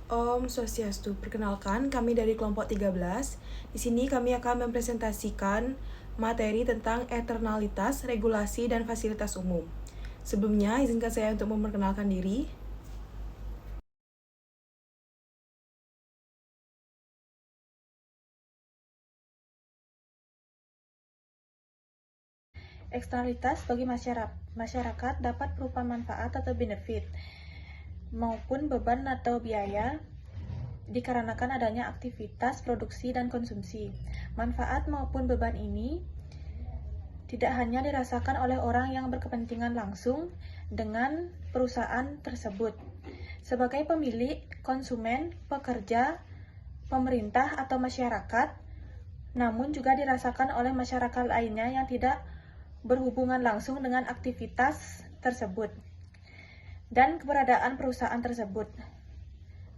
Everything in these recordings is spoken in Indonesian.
Om Swastiastu. Perkenalkan, kami dari kelompok 13. Di sini kami akan mempresentasikan materi tentang eternalitas, regulasi, dan fasilitas umum. Sebelumnya, izinkan saya untuk memperkenalkan diri. Eksternalitas bagi masyarakat dapat berupa manfaat atau benefit, maupun beban atau biaya dikarenakan adanya aktivitas produksi dan konsumsi. Manfaat maupun beban ini tidak hanya dirasakan oleh orang yang berkepentingan langsung dengan perusahaan tersebut, sebagai pemilik, konsumen, pekerja, pemerintah, atau masyarakat, namun juga dirasakan oleh masyarakat lainnya yang tidak berhubungan langsung dengan aktivitas tersebut dan keberadaan perusahaan tersebut.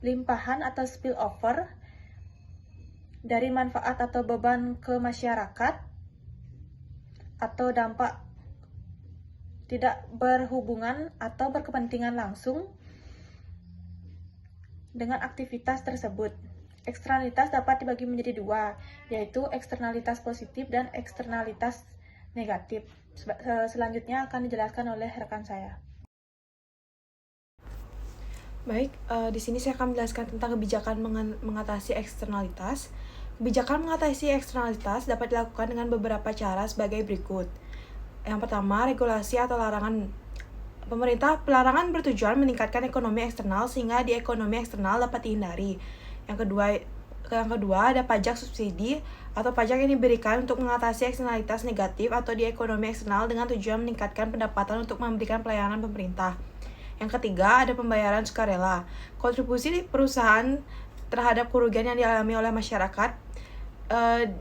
Limpahan atau spillover dari manfaat atau beban ke masyarakat atau dampak tidak berhubungan atau berkepentingan langsung dengan aktivitas tersebut. Eksternalitas dapat dibagi menjadi dua, yaitu eksternalitas positif dan eksternalitas negatif. Selanjutnya akan dijelaskan oleh rekan saya. Baik, di sini saya akan menjelaskan tentang kebijakan mengatasi eksternalitas. Kebijakan mengatasi eksternalitas dapat dilakukan dengan beberapa cara sebagai berikut. Yang pertama, regulasi atau larangan. Pelarangan bertujuan meningkatkan ekonomi eksternal sehingga di ekonomi eksternal dapat dihindari. Yang kedua ada pajak subsidi atau pajak yang diberikan untuk mengatasi eksternalitas negatif atau di ekonomi eksternal dengan tujuan meningkatkan pendapatan untuk memberikan pelayanan pemerintah. Yang ketiga ada pembayaran sukarela. Kontribusi perusahaan terhadap kerugian yang dialami oleh masyarakat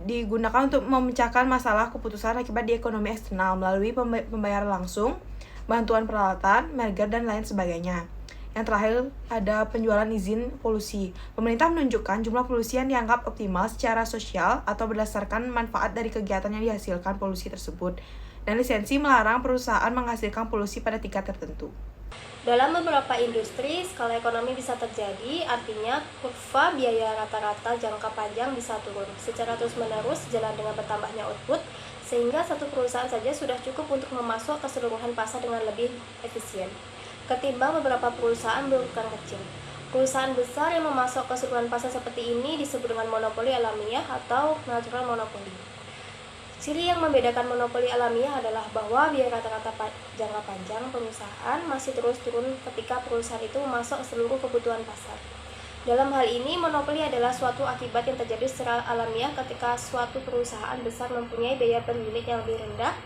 digunakan untuk memecahkan masalah keputusan akibat di ekonomi eksternal melalui pembayaran langsung, bantuan peralatan, merger, dan lain sebagainya. Yang terakhir ada penjualan izin polusi. Pemerintah menunjukkan jumlah polusi yang dianggap optimal secara sosial atau berdasarkan manfaat dari kegiatan yang dihasilkan polusi tersebut. Dan lisensi melarang perusahaan menghasilkan polusi pada tingkat tertentu. Dalam beberapa industri, skala ekonomi bisa terjadi, artinya kurva biaya rata-rata jangka panjang bisa turun secara terus-menerus sejalan dengan bertambahnya output, sehingga satu perusahaan saja sudah cukup untuk memasok keseluruhan pasar dengan lebih efisien, ketimbang beberapa perusahaan berukuran kecil. Perusahaan besar yang memasok keseluruhan pasar seperti ini disebut dengan monopoli alamiah atau natural monopoly. Ciri yang membedakan monopoli alamiah adalah bahwa biaya rata-rata jangka panjang perusahaan masih terus turun ketika perusahaan itu memasok seluruh kebutuhan pasar. Dalam hal ini, monopoli adalah suatu akibat yang terjadi secara alamiah ketika suatu perusahaan besar mempunyai biaya per unit yang lebih rendah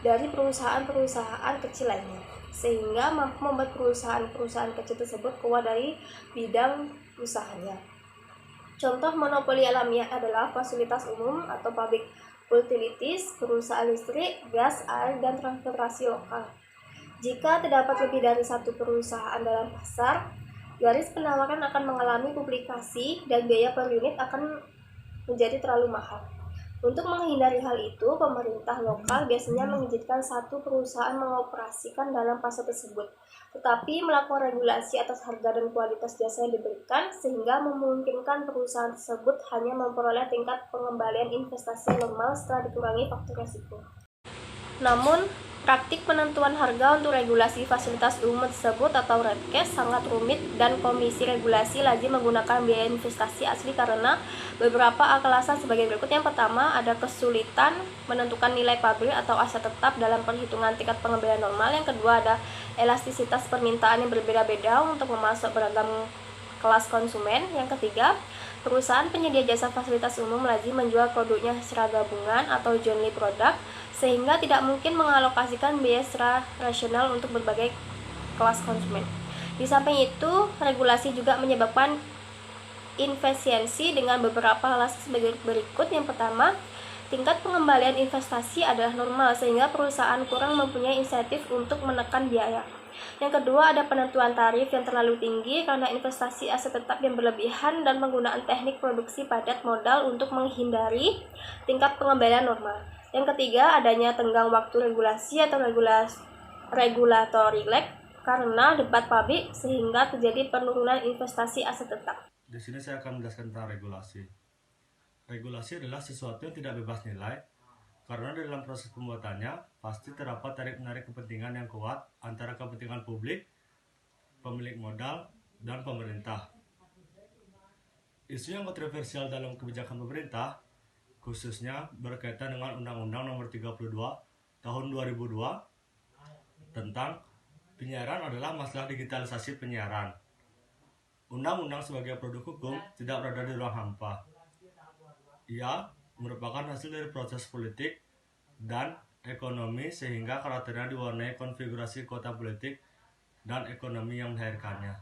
dari perusahaan-perusahaan kecil lainnya, sehingga mampu membuat perusahaan-perusahaan kecil tersebut keluar dari bidang usahanya. Contoh monopoli alamiah adalah fasilitas umum atau public utilities, perusahaan listrik, gas, air, dan transportasi lokal. Jika terdapat lebih dari satu perusahaan dalam pasar, garis penawaran akan mengalami duplikasi dan biaya per unit akan menjadi terlalu mahal. Untuk menghindari hal itu, pemerintah lokal biasanya mengizinkan satu perusahaan mengoperasikan dalam pasar tersebut, tetapi melakukan regulasi atas harga dan kualitas jasa yang diberikan sehingga memungkinkan perusahaan tersebut hanya memperoleh tingkat pengembalian investasi normal setelah dikurangi faktor risiko. Namun, praktik penentuan harga untuk regulasi fasilitas umum tersebut atau REDCAS sangat rumit dan Komisi Regulasi lazim menggunakan biaya investasi asli karena beberapa alasan sebagai berikut. Yang pertama, ada kesulitan menentukan nilai pabrik atau aset tetap dalam perhitungan tingkat pengembalian normal. Yang kedua, ada elastisitas permintaan yang berbeda-beda untuk memasok beragam kelas konsumen. Yang ketiga, perusahaan penyedia jasa fasilitas umum lazim menjual produknya secara gabungan atau jointly product, sehingga tidak mungkin mengalokasikan biaya secara rasional untuk berbagai kelas konsumen. Di samping itu, regulasi juga menyebabkan inefisiensi dengan beberapa alasan sebagai berikut. Yang pertama, tingkat pengembalian investasi adalah normal sehingga perusahaan kurang mempunyai insentif untuk menekan biaya. Yang kedua, ada penentuan tarif yang terlalu tinggi karena investasi aset tetap yang berlebihan dan penggunaan teknik produksi padat modal untuk menghindari tingkat pengembalian normal. Yang ketiga, adanya tenggang waktu regulasi atau regulatory lag karena debat publik sehingga terjadi penurunan investasi aset tetap. Di sini saya akan menjelaskan tentang regulasi. Regulasi adalah sesuatu yang tidak bebas nilai, karena dalam proses pembuatannya pasti terdapat tarik-menarik kepentingan yang kuat antara kepentingan publik, pemilik modal, dan pemerintah. Isu yang kontroversial dalam kebijakan pemerintah, khususnya berkaitan dengan Undang-Undang Nomor 32 Tahun 2002 tentang penyiaran adalah masalah digitalisasi penyiaran. Undang-undang sebagai produk hukum tidak berada di ruang hampa. Ia merupakan hasil dari proses politik dan ekonomi sehingga karakternya diwarnai konfigurasi kota politik dan ekonomi yang melahirkannya.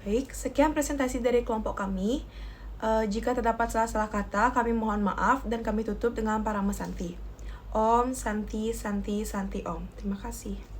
Baik, sekian presentasi dari kelompok kami. Jika terdapat salah-salah kata, kami mohon maaf dan kami tutup dengan Parama Santi. Om Santi Santi Santi Om. Terima kasih.